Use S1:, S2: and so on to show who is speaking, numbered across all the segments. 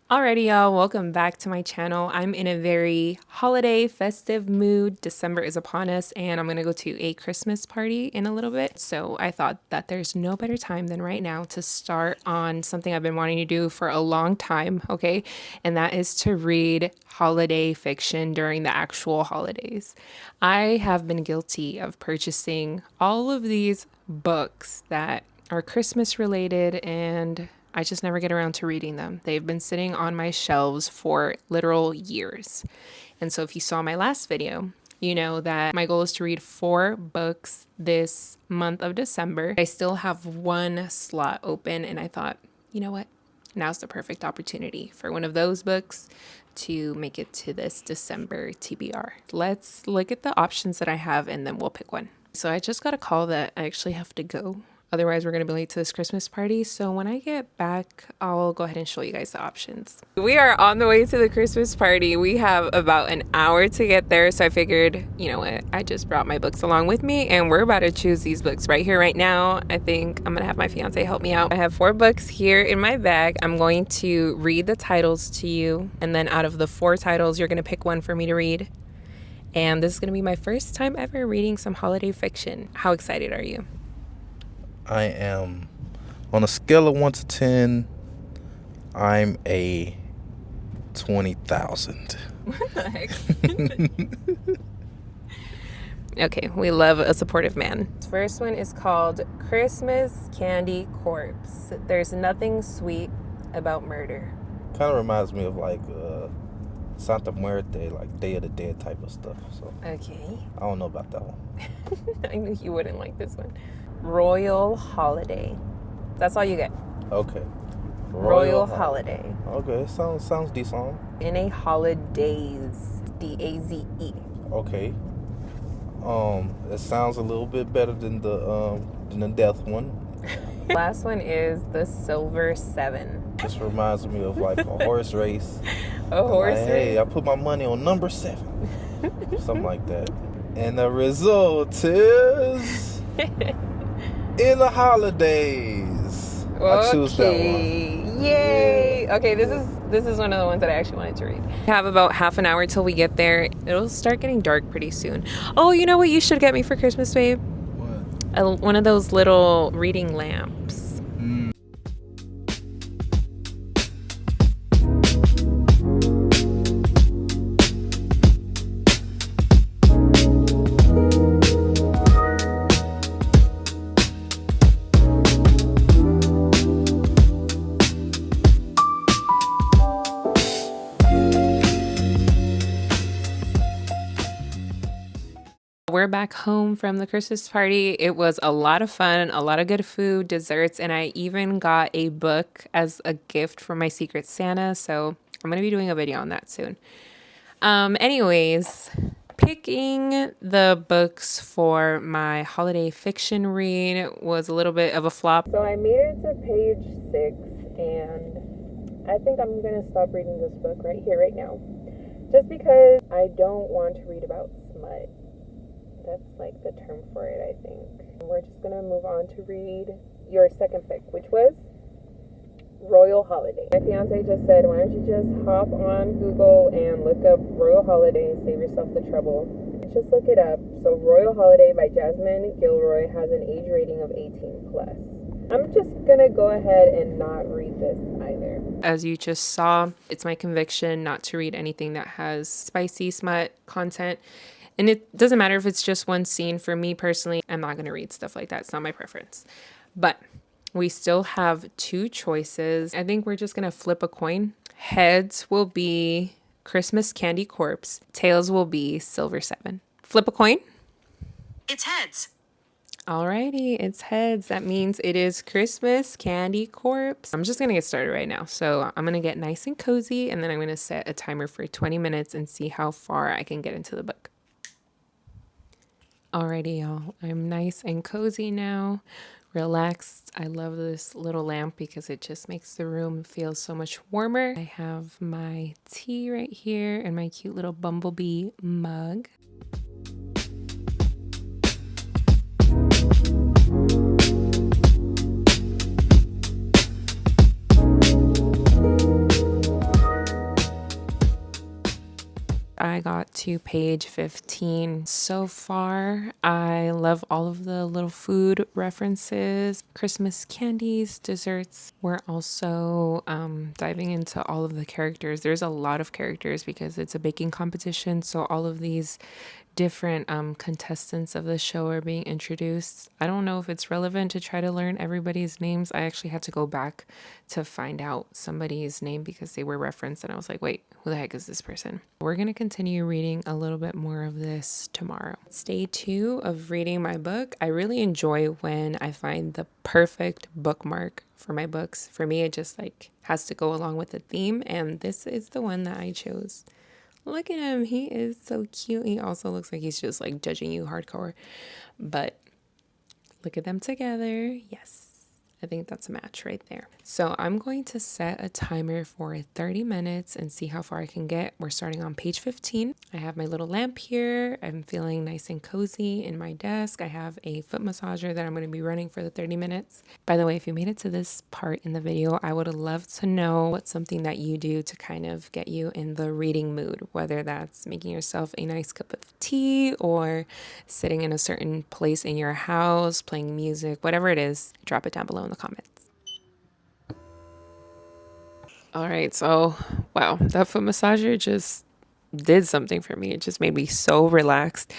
S1: Alrighty, y'all, welcome back to my channel. I'm in a very holiday festive mood. December is upon us and I'm gonna go to a Christmas party in a little bit. So I thought that there's no better time than right now to start on something I've been wanting to do for a long time, okay? And that is to read holiday fiction during the actual holidays. I have been guilty of purchasing all of these books that are Christmas related and I just never get around to reading them. They've been sitting on my shelves for literal years. And so if you saw my last video, you know that my goal is to read 4 books this month of December. I still have 1 slot open and I thought, you know what? Now's the perfect opportunity for one of those books to make it to this December TBR. Let's look at the options that I have and then we'll pick one. So I just got a call that I actually have to go. Otherwise, we're going to be late to this Christmas party. So when I get back, I'll go ahead and show you guys the options. We are on the way to the Christmas party. We have about an hour to get there. So I figured, you know what? I just brought my books along with me and we're about to choose these books right here, right now. I think I'm going to have my fiance help me out. I have 4 books here in my bag. I'm going to read the titles to you. And then out of the 4 titles, you're going to pick one for me to read. And this is going to be my first time ever reading some holiday fiction. How excited are you?
S2: I am, on a scale of 1 to 10, I'm a 20,000.
S1: What the heck? Okay, we love a supportive man. This first one is called Christmas Candy Corpse. There's nothing sweet about murder.
S2: Kind of reminds me of like Santa Muerte, like Day of the Dead type of stuff. So
S1: Okay.
S2: I don't know about that one.
S1: I knew you wouldn't like this one. Royal Holiday. That's all you get.
S2: Okay.
S1: Royal Holiday.
S2: Okay, sounds decent.
S1: In a holidays. D-A-Z-E.
S2: Okay. It sounds a little bit better than the death one.
S1: Last one is the Silver 7.
S2: This reminds me of like a horse race.
S1: A horse
S2: Like,
S1: race?
S2: hey, I put my money on number 7. Something like that. And the result is in the holidays. I choose that one.
S1: Yay! Okay, this is one of the ones that I actually wanted to read. We have about half an hour till we get there. It'll start getting dark pretty soon. Oh, you know what you should get me for Christmas, babe?
S2: What?
S1: One of those little reading lamps. We're back home from the Christmas party. It was a lot of fun, a lot of good food, desserts, and I even got a book as a gift from my Secret Santa. So I'm going to be doing a video on that soon. Anyways, picking the books for my holiday fiction read was a little bit of a flop. So I made it to page 6 and I think I'm going to stop reading this book right here, right now. Just because I don't want to read about smut. That's like the term for it, I think. We're just gonna move on to read your second pick, which was Royal Holiday. My fiance just said, why don't you just hop on Google and look up Royal Holiday, save yourself the trouble. Just look it up. So Royal Holiday by Jasmine Gilroy has an age rating of 18 plus. I'm just gonna go ahead and not read this either. As you just saw, it's my conviction not to read anything that has spicy smut content. And it doesn't matter if it's just one scene. For me personally, I'm not going to read stuff like that. It's not my preference. But we still have 2 choices. I think we're just going to flip a coin. Heads will be Christmas Candy Corpse. Tails will be Silver 7. Flip a coin.
S3: It's heads.
S1: Alrighty, it's heads. That means it is Christmas Candy Corpse. I'm just going to get started right now. So I'm going to get nice and cozy. And then I'm going to set a timer for 20 minutes and see how far I can get into the book. Alrighty, y'all. I'm nice and cozy now, relaxed. I love this little lamp because it just makes the room feel so much warmer. I have my tea right here and my cute little bumblebee mug. I got to page 15 so far. I love all of the little food references, Christmas candies, desserts. We're also diving into all of the characters. There's a lot of characters because it's a baking competition, so all of these different contestants of the show are being introduced. I don't know if it's relevant to try to learn everybody's names. I actually had to go back to find out somebody's name because they were referenced and I was like, wait, who the heck is this person? We're going to continue reading a little bit more of this tomorrow. It's day 2 of reading my book. I really enjoy when I find the perfect bookmark for my books. For me, it just like has to go along with the theme, and this is the one that I chose. Look at him. He is so cute. He also looks like he's just like judging you hardcore. But look at them together. Yes. I think that's a match right there. So I'm going to set a timer for 30 minutes and see how far I can get. We're starting on page 15. I have my little lamp here. I'm feeling nice and cozy in my desk. I have a foot massager that I'm going to be running for the 30 minutes. By the way, if you made it to this part in the video, I would love to know what's something that you do to kind of get you in the reading mood, whether that's making yourself a nice cup of tea or sitting in a certain place in your house, playing music, whatever it is, drop it down below in the comments. All right, so wow, that foot massager just did something for me. It just made me so relaxed.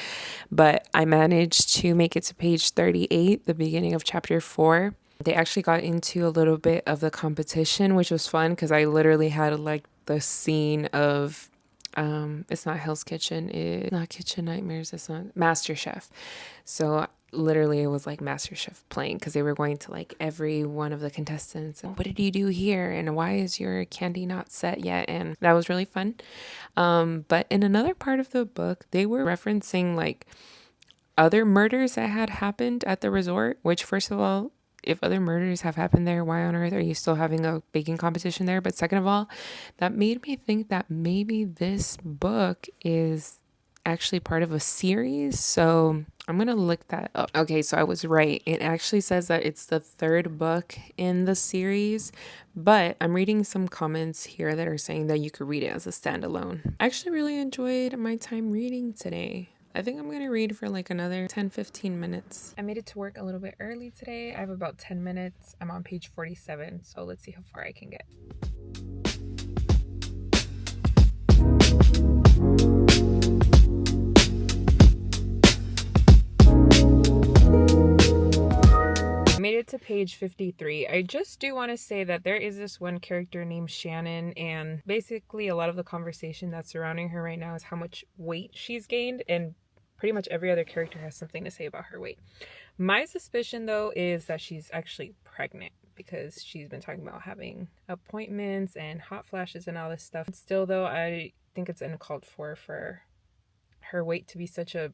S1: But I managed to make it to page 38, the beginning of chapter 4. They actually got into a little bit of the competition, which was fun because I literally had like the scene of it's not Hell's Kitchen, it's not Kitchen Nightmares, it's not Master Chef. So literally it was like Master Chef playing because they were going to like every one of the contestants. What did you do here? And why is your candy not set yet? And that was really fun. But in another part of the book, they were referencing like other murders that had happened at the resort, which first of all, if other murders have happened there, why on earth are you still having a baking competition there? But second of all, that made me think that maybe this book is actually part of a series. So I'm going to look that up. Okay, so I was right. It actually says that it's the 3rd book in the series, but I'm reading some comments here that are saying that you could read it as a standalone. I actually really enjoyed my time reading today. I think I'm going to read for like another 10-15 minutes. I made it to work a little bit early today. I have about 10 minutes. I'm on page 47, so let's see how far I can get. I made it to page 53. I just do want to say that there is this one character named Shannon, and basically a lot of the conversation that's surrounding her right now is how much weight she's gained, and pretty much every other character has something to say about her weight. My suspicion though is that she's actually pregnant because she's been talking about having appointments and hot flashes and all this stuff. Still though, I think it's uncalled for her weight to be such a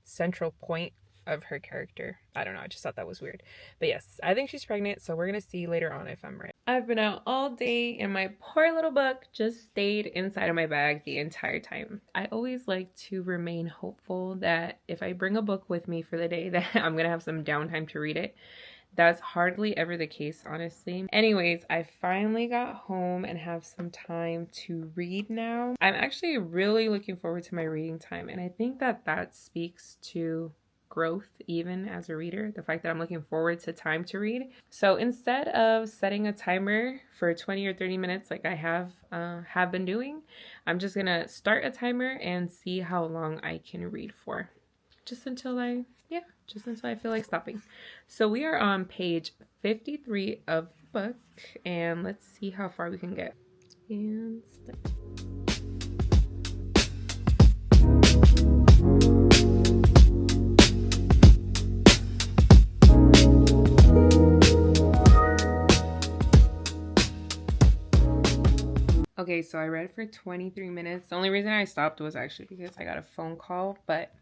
S1: central point of her character. I don't know, I just thought that was weird. But yes, I think she's pregnant, so we're gonna see later on if I'm right. I've been out all day and my poor little book just stayed inside of my bag the entire time. I always like to remain hopeful that if I bring a book with me for the day that I'm gonna have some downtime to read it. That's hardly ever the case, honestly. Anyways, I finally got home and have some time to read now. I'm actually really looking forward to my reading time, and I think that that speaks to growth even as a reader, the fact that I'm looking forward to time to read. So instead of setting a timer for 20 or 30 minutes like I have been doing, I'm just gonna start a timer and see how long I can read for, just until I feel like stopping. So we are on page 53 of the book, and let's see how far we can get. And okay, so I read for 23 minutes. The only reason I stopped was actually because I got a phone call, but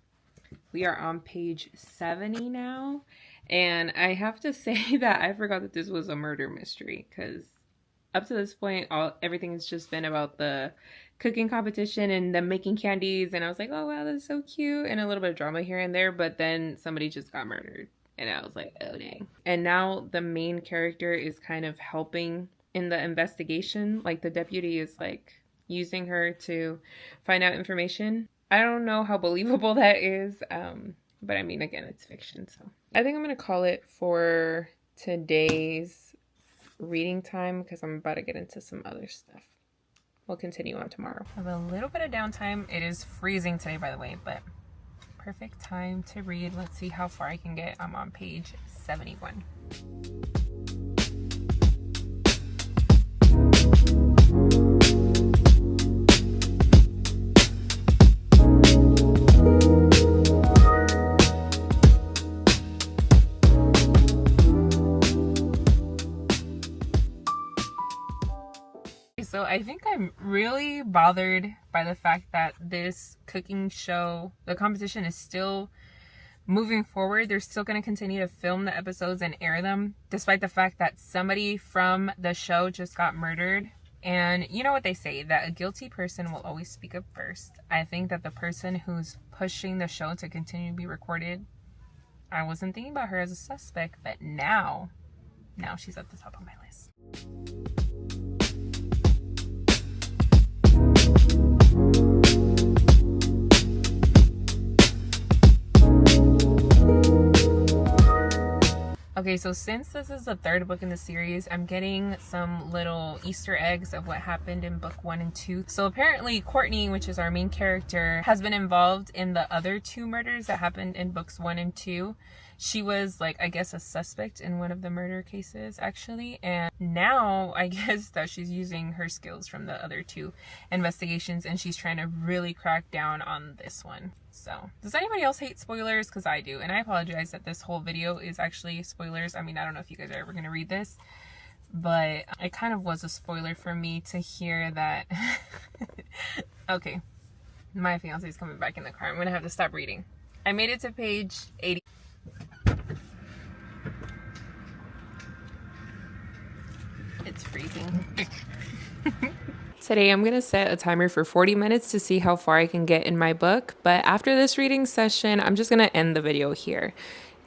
S1: we are on page 70 now. And I have to say that I forgot that this was a murder mystery, because up to this point, everything has just been about the cooking competition and them making candies. And I was like, oh, wow, that's so cute. And a little bit of drama here and there. But then somebody just got murdered. And I was like, oh, dang. And now the main character is kind of helping in the investigation. Like the deputy is like using her to find out information. I don't know how believable that is, but I mean, again, it's fiction, so I think I'm gonna call it for today's reading time because I'm about to get into some other stuff. We'll continue on tomorrow. I have a little bit of downtime. It is freezing today, by the way, but perfect time to read. Let's see how far I can get. I'm on page 71. So I think I'm really bothered by the fact that this cooking show, the competition is still moving forward. They're still going to continue to film the episodes and air them, despite the fact that somebody from the show just got murdered. And you know what they say, that a guilty person will always speak up first. I think that the person who's pushing the show to continue to be recorded, I wasn't thinking about her as a suspect, but now she's at the top of my list. Okay, so since this is the third book in the series, I'm getting some little Easter eggs of what happened in book 1 and 2. So apparently Courtney, which is our main character, has been involved in the other 2 murders that happened in books 1 and 2. She was, like, I guess a suspect in one of the murder cases, actually. And now I guess that she's using her skills from the other 2 investigations, and she's trying to really crack down on this one. So, does anybody else hate spoilers? Because I do. And I apologize that this whole video is actually spoilers. I mean, I don't know if you guys are ever going to read this, but it kind of was a spoiler for me to hear that. Okay, my fiance is coming back in the car. I'm going to have to stop reading. I made it to page 80. It's freezing. Today I'm going to set a timer for 40 minutes to see how far I can get in my book, but after this reading session, I'm just going to end the video here.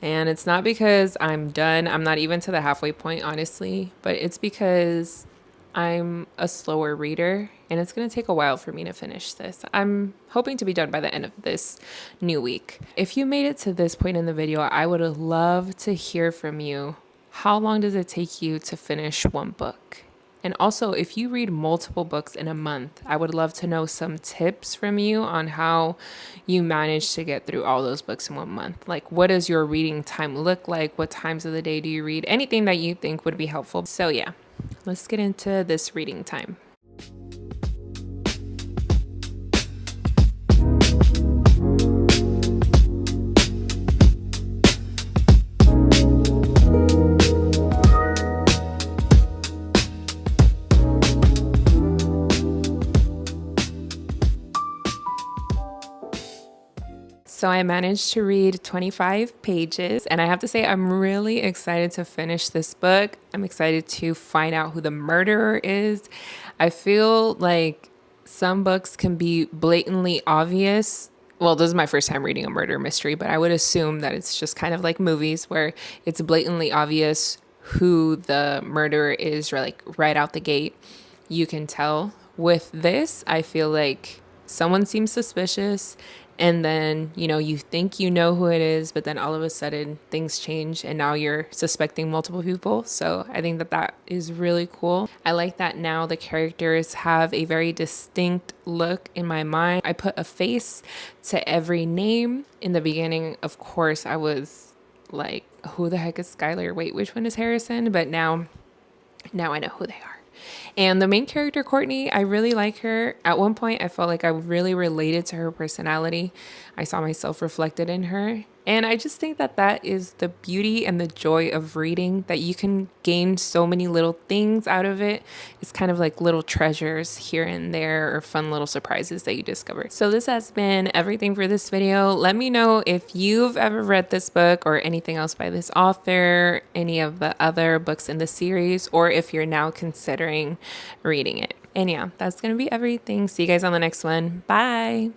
S1: And it's not because I'm done. I'm not even to the halfway point, honestly, but it's because I'm a slower reader and it's going to take a while for me to finish this. I'm hoping to be done by the end of this new week. If you made it to this point in the video, I would love to hear from you. How long does it take you to finish one book? And also, if you read multiple books in a month, I would love to know some tips from you on how you manage to get through all those books in 1 month. Like, what does your reading time look like? What times of the day do you read? Anything that you think would be helpful. So yeah, let's get into this reading time. So I managed to read 25 pages, and I have to say I'm really excited to finish this book. I'm excited to find out who the murderer is. I feel like some books can be blatantly obvious. Well, this is my first time reading a murder mystery, but I would assume that it's just kind of like movies where it's blatantly obvious who the murderer is, like right out the gate. You can tell. With this, I feel like someone seems suspicious, and then, you think you know who it is, but then all of a sudden things change and now you're suspecting multiple people. So I think that is really cool. I like that now the characters have a very distinct look in my mind. I put a face to every name. In the beginning, of course, I was like, who the heck is Skylar? Wait, which one is Harrison? But now I know who they are. And the main character, Courtney, I really like her. At one point, I felt like I really related to her personality. I saw myself reflected in her. And I just think that is the beauty and the joy of reading, that you can gain so many little things out of it. It's kind of like little treasures here and there, or fun little surprises that you discover. So this has been everything for this video. Let me know if you've ever read this book or anything else by this author, any of the other books in the series, or if you're now considering reading it. And yeah, that's going to be everything. See you guys on the next one. Bye.